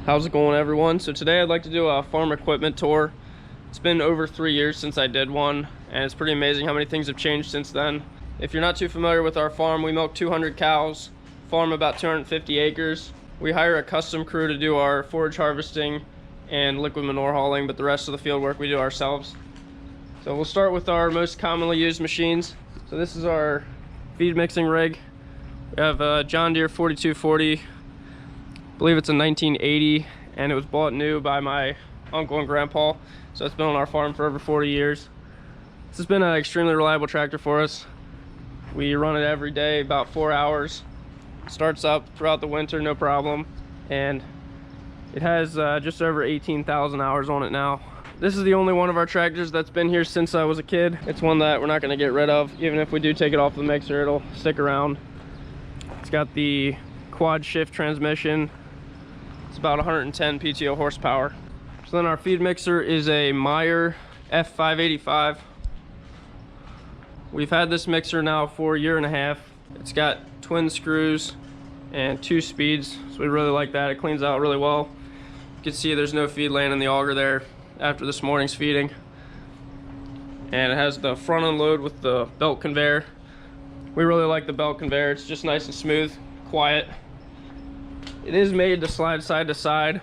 How's it going, everyone? So today I'd like to do a farm equipment tour. It's been over 3 years since I did one, and it's pretty amazing how many things have changed since then. If you're not too familiar with our farm, we milk 200 cows, farm about 250 acres. We hire a custom crew to do our forage harvesting and liquid manure hauling, but the rest of the field work we do ourselves. So we'll start with our most commonly used machines. So this is our feed mixing rig. We have a John Deere 4240. I believe it's a 1980, and it was bought new by my uncle and grandpa. So it's been on our farm for over 40 years. This has been an extremely reliable tractor for us. We run it every day, about 4 hours. Starts up throughout the winter, no problem. And it has just over 18,000 hours on it now. This is the only one of our tractors that's been here since I was a kid. It's one that we're not gonna get rid of. Even if we do take it off the mixer, it'll stick around. It's got the quad shift transmission. It's about 110 PTO horsepower. So then our feed mixer is a Manure F585. We've had this mixer now for a year and a half. It's got twin screws and 2 speeds, so we really like that. It cleans out really well. You can see there's no feed laying in the auger there after this morning's feeding. And it has the front unload with the belt conveyor. We really like the belt conveyor. It's just nice and smooth, quiet. It is made to slide side to side,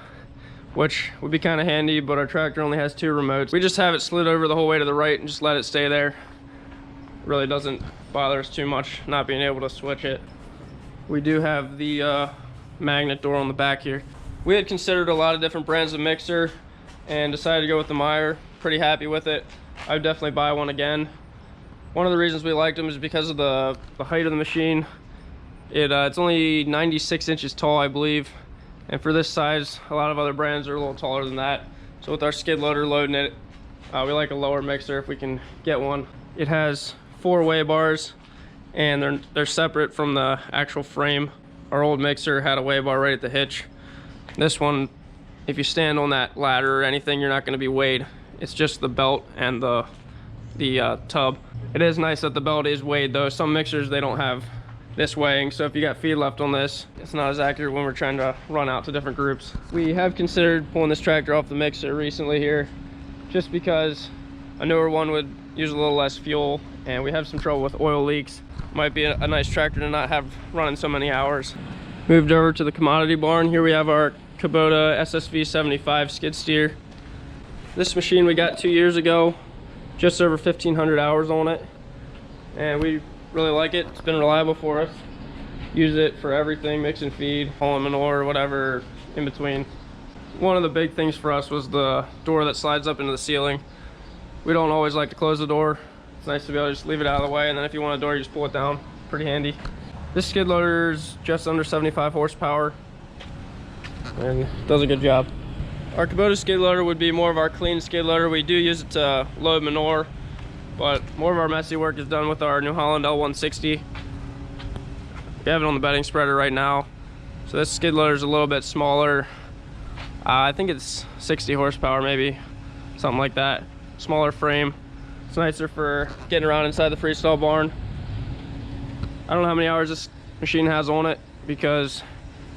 which would be kind of handy, but our tractor only has 2 remotes. We just have it slid over the whole way to the right and just let it stay there. It really doesn't bother us too much not being able to switch it. We do have the magnet door on the back here. We had considered a lot of different brands of mixer and decided to go with the Manure. Pretty happy with it. I would definitely buy one again. One of the reasons we liked them is because of the height of the machine. It's only 96 inches tall, I believe. And for this size, a lot of other brands are a little taller than that. So with our skid loader loading it, we like a lower mixer if we can get one. It has 4 weigh bars, and they're separate from the actual frame. Our old mixer had a weigh bar right at the hitch. This one, if you stand on that ladder or anything, you're not going to be weighed. It's just the belt and the tub. It is nice that the belt is weighed though. Some mixers, they don't have this weighing, so if you got feed left on this, it's not as accurate when we're trying to run out to different groups. We have considered pulling this tractor off the mixer recently here, just because a newer one would use a little less fuel, and we have some trouble with oil leaks. Might be a nice tractor to not have running so many hours. Moved over to the commodity barn. Here we have our Kubota SSV 75 skid steer. This machine we got 2 years ago, just over 1,500 hours on it, and we really like it. It's been reliable for us. Use it for everything, mix and feed, hauling manure, whatever in between. One of the big things for us was the door that slides up into the ceiling. We don't always like to close the door. It's nice to be able to just leave it out of the way, and then if you want a door, you just pull it down. Pretty handy. This skid loader is just under 75 horsepower and does a good job. Our Kubota skid loader would be more of our clean skid loader. We do use it to load manure, but more of our messy work is done with our New Holland L160. We have it on the bedding spreader right now. So this skid loader is a little bit smaller. I think it's 60 horsepower, maybe, something like that. Smaller frame. It's nicer for getting around inside the freestall barn. I don't know how many hours this machine has on it because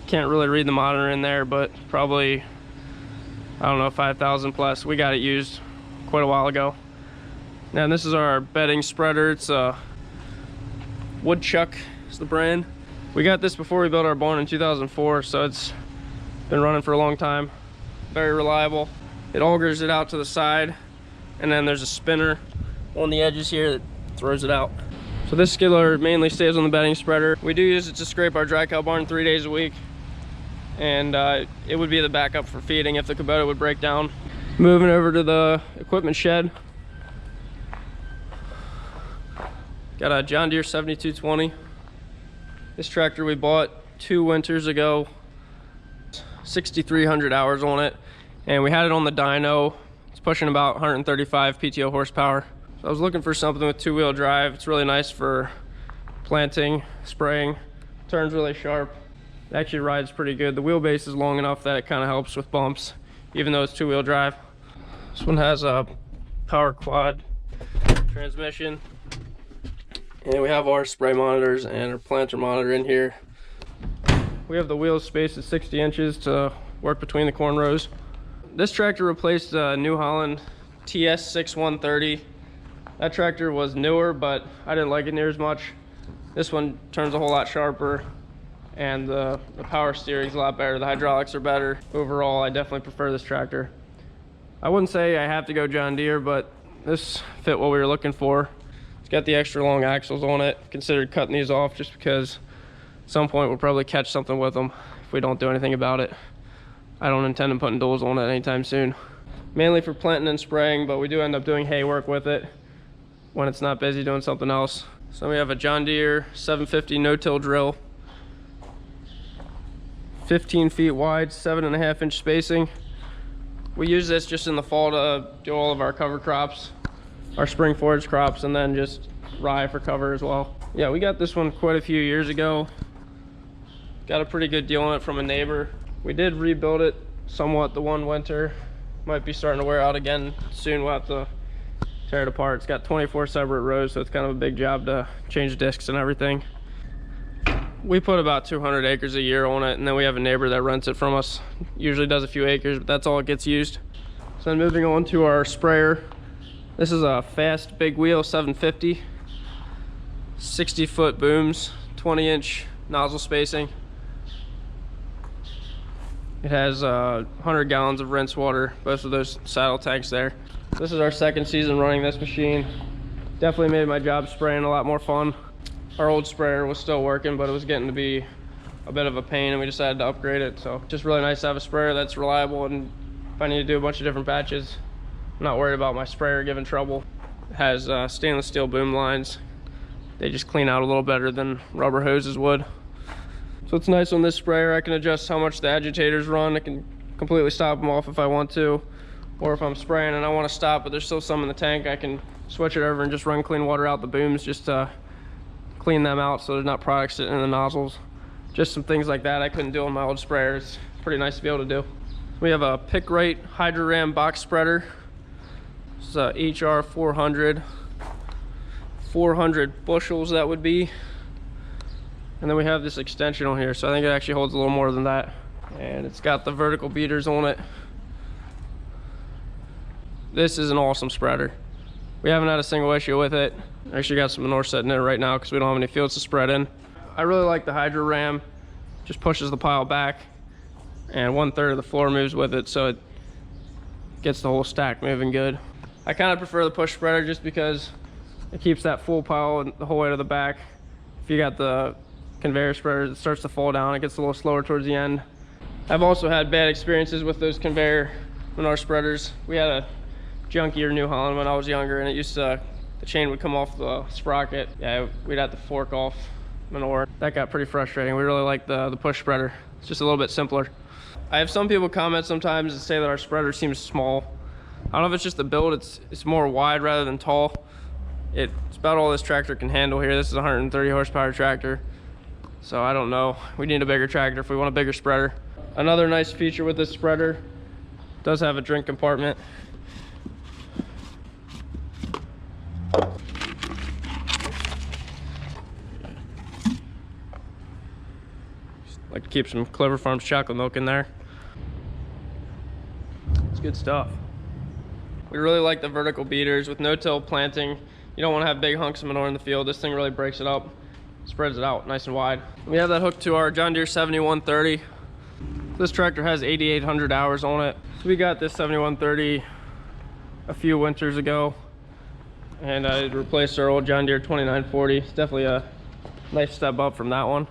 can't really read the monitor in there, but probably, I don't know, 5,000 plus. We got it used quite a while ago. Now this is our bedding spreader. It's a Woodchuck is the brand. We got this before we built our barn in 2004, so it's been running for a long time. Very reliable. It augers it out to the side, and then there's a spinner on the edges here that throws it out. So this skid loader mainly stays on the bedding spreader. We do use it to scrape our dry cow barn 3 days a week, and it would be the backup for feeding if the Kubota would break down. Moving over to the equipment shed. Got a John Deere 7220. This tractor we bought 2 winters ago. 6,300 hours on it, and we had it on the dyno. It's pushing about 135 PTO horsepower. So I was looking for something with 2-wheel drive. It's really nice for planting, spraying. Turns really sharp. It actually rides pretty good. The wheelbase is long enough that it kind of helps with bumps, even though it's 2-wheel drive. This one has a power quad transmission. And we have our spray monitors and our planter monitor in here. We have the wheel space at 60 inches to work between the corn rows. This tractor replaced a New Holland TS6130. That tractor was newer, but I didn't like it near as much. This one turns a whole lot sharper, and the power steering's a lot better. The hydraulics are better. Overall, I definitely prefer this tractor. I wouldn't say I have to go John Deere, but this fit what we were looking for. It's got the extra long axles on it. Considered cutting these off just because at some point we'll probably catch something with them if we don't do anything about it. I don't intend on putting duals on it anytime soon. Mainly for planting and spraying, but we do end up doing hay work with it when it's not busy doing something else. So we have a John Deere 750 no-till drill. 15 feet wide, 7.5 inch spacing. We use this just in the fall to do all of our cover crops, our spring forage crops, and then just rye for cover as well. Yeah, we got this one quite a few years ago. Got a pretty good deal on it from a neighbor. We did rebuild it somewhat the one winter. Might be starting to wear out again soon. We'll have to tear it apart. It's got 24 separate rows, so it's kind of a big job to change discs and everything. We put about 200 acres a year on it, and then we have a neighbor that rents it from us. Usually does a few acres, but that's all it gets used. So then moving on to our sprayer. This is a fast big wheel 750. 60-foot booms, 20-inch nozzle spacing. It has 100 gallons of rinse water, both of those saddle tanks there. This is our second season running this machine. Definitely made my job spraying a lot more fun. Our old sprayer was still working, but it was getting to be a bit of a pain, and we decided to upgrade it. So just really nice to have a sprayer that's reliable, and if I need to do a bunch of different patches, I'm not worried about my sprayer giving trouble. It has stainless steel boom lines. They just clean out a little better than rubber hoses would. So it's nice on this sprayer. I can adjust how much the agitators run. I can completely stop them off if I want to, or if I'm spraying and I want to stop but there's still some in the tank, I can switch it over and just run clean water out the booms just to clean them out so there's not product sitting in the nozzles. Just some things like that I couldn't do on my old sprayers. It's pretty nice to be able to do. We have a Pick Right Hydro-Ram box spreader. This is a HR 400. 400 bushels that would be. And then we have this extension on here, so I think it actually holds a little more than that. And it's got the vertical beaters on it. This is an awesome spreader. We haven't had a single issue with it. Actually got some manure sitting in it right now because we don't have any fields to spread in. I really like the Hydro-Ram. Just pushes the pile back, and 1/3 of the floor moves with it, so it gets the whole stack moving good. I kind of prefer the push spreader just because it keeps that full pile the whole way to the back. If you got the conveyor spreader, it starts to fall down. It gets a little slower towards the end. I've also had bad experiences with those conveyor manure spreaders. We had a junkier New Holland when I was younger, and it used to, the chain would come off the sprocket. Yeah, we'd have to fork off manure. That got pretty frustrating. We really like the push spreader. It's just a little bit simpler. I have some people comment sometimes and say that our spreader seems small. I don't know if it's just the build. It's more wide rather than tall. It's about all this tractor can handle here. This is a 130 horsepower tractor, so I don't know. We need a bigger tractor if we want a bigger spreader. Another nice feature with this spreader, does have a drink compartment. Like to keep some Clover Farms chocolate milk in there. It's good stuff. We really like the vertical beaters. With no-till planting, you don't want to have big hunks of manure in the field. This thing really breaks it up, spreads it out nice and wide. We have that hooked to our John Deere 7130. This tractor has 8,800 hours on it. So we got this 7130 a few winters ago, and I replaced our old John Deere 2940. It's definitely a nice step up from that one.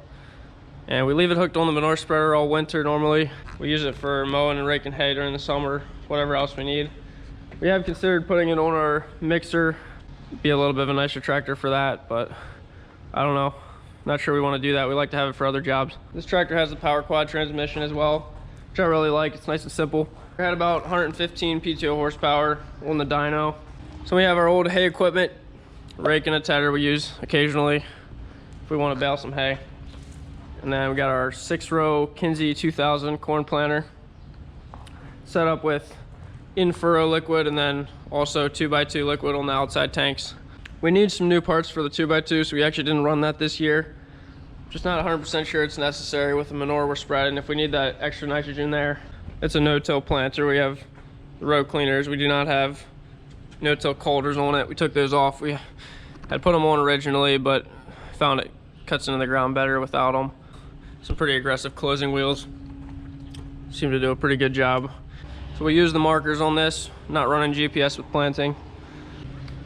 And we leave it hooked on the manure spreader all winter normally. We use it for mowing and raking hay during the summer, whatever else we need. We have considered putting it on our mixer. Be a little bit of a nicer tractor for that, but I don't know. Not sure we want to do that. We like to have it for other jobs. This tractor has a power quad transmission as well, which I really like. It's nice and simple. We had about 115 PTO horsepower on the dyno. So we have our old hay equipment, rake and a tedder we use occasionally if we want to bale some hay. And then we got our 6-row Kinsey 2000 corn planter set up with in-furrow liquid and then also 2x2 liquid on the outside tanks. We need some new parts for the 2x2, so we actually didn't run that this year. Just not 100% sure it's necessary with the manure we're spreading. If we need that extra nitrogen there, It's a no-till planter. We have the row cleaners. We do not have no-till coulters on it. We took those off. We had put them on originally, but found it cuts into the ground better without them. Some pretty aggressive closing wheels. Seem to do a pretty good job. So we use the markers on this, not running GPS with planting.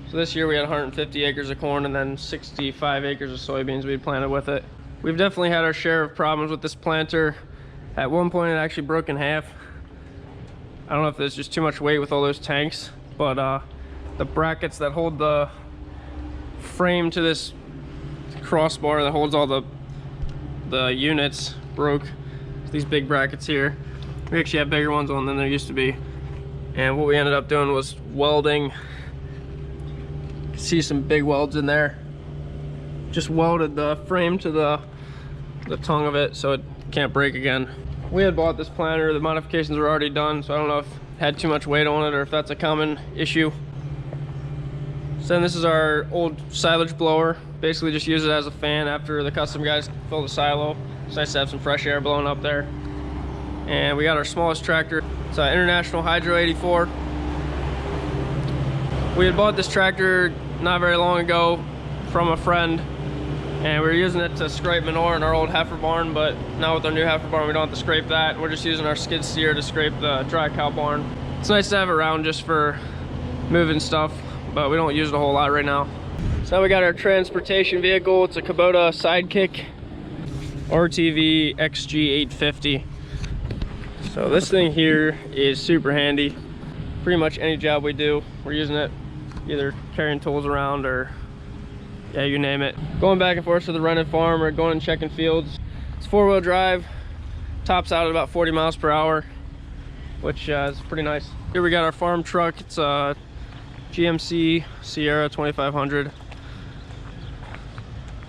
So this year we had 150 acres of corn and then 65 acres of soybeans we had planted with it. We've definitely had our share of problems with this planter. At one point it actually broke in half. I don't know if there's just too much weight with all those tanks, but the brackets that hold the frame to this crossbar that holds all the units broke. These big brackets here. We actually have bigger ones on than there used to be. And what we ended up doing was welding. You can see some big welds in there. Just welded the frame to the tongue of it so it can't break again. We had bought this planter, the modifications were already done, so I don't know if it had too much weight on it or if that's a common issue. So then this is our old silage blower. Basically just use it as a fan after the custom guys fill the silo. It's nice to have some fresh air blowing up there. And we got our smallest tractor. It's an International Hydro 84. We had bought this tractor not very long ago from a friend, and we were using it to scrape manure in our old heifer barn, but now with our new heifer barn we don't have to scrape that. We're just using our skid steer to scrape the dry cow barn. It's nice to have it around just for moving stuff, but we don't use it a whole lot right now. So now we got our transportation vehicle. It's a Kubota Sidekick RTV XG850. So this thing here is super handy. Pretty much any job we do, we're using it, either carrying tools around or yeah, you name it. Going back and forth to the rented farm or going and checking fields. It's 4-wheel drive, tops out at about 40 miles per hour, which is pretty nice. Here we got our farm truck. It's a GMC Sierra 2500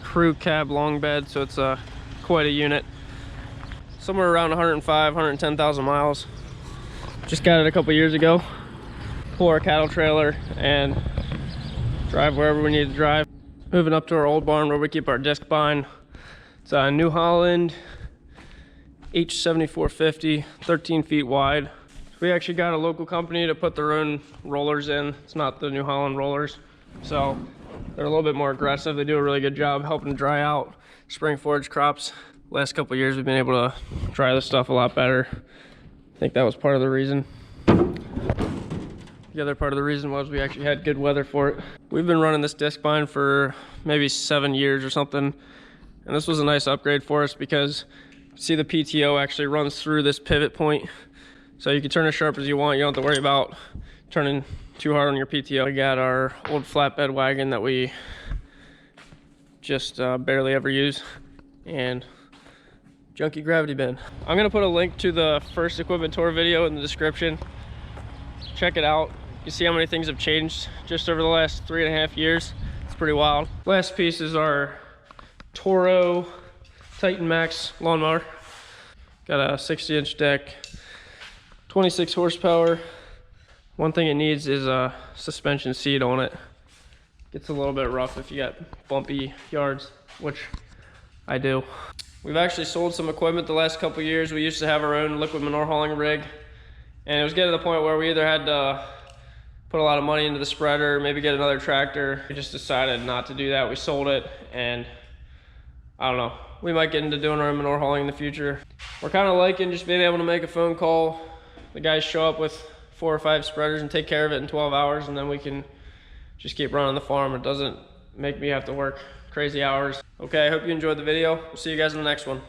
crew cab long bed, so it's quite a unit. Somewhere around 105, 110,000 miles. Just got it a couple years ago. Pull our cattle trailer and drive wherever we need to drive. Moving up to our old barn where we keep our disc bind. It's a New Holland H7450, 13 feet wide. We actually got a local company to put their own rollers in. It's not the New Holland rollers. So they're a little bit more aggressive. They do a really good job helping dry out spring forage crops. Last couple of years we've been able to dry this stuff a lot better. I think that was part of the reason. The other part of the reason was we actually had good weather for it. We've been running this disc bind for maybe 7 years or something. And this was a nice upgrade for us because see the PTO actually runs through this pivot point. So you can turn as sharp as you want. You don't have to worry about turning too hard on your PTO. We got our old flatbed wagon that we just barely ever use. And junky gravity bin. I'm gonna put a link to the first equipment tour video in the description. Check it out. You see how many things have changed just over the last 3.5 years. It's pretty wild. Last piece is our Toro Titan Max lawnmower. Got a 60-inch deck, 26 horsepower. One thing it needs is a suspension seat on it. Gets a little bit rough if you got bumpy yards, which I do. We've actually sold some equipment the last couple years. We used to have our own liquid manure hauling rig, and it was getting to the point where we either had to put a lot of money into the spreader, maybe get another tractor. We just decided not to do that. We sold it, and I don't know. We might get into doing our own manure hauling in the future. We're kind of liking just being able to make a phone call. The guys show up with 4 or 5 spreaders and take care of it in 12 hours, and then we can just keep running the farm. It doesn't make me have to work crazy hours. Okay, I hope you enjoyed the video. We'll see you guys in the next one.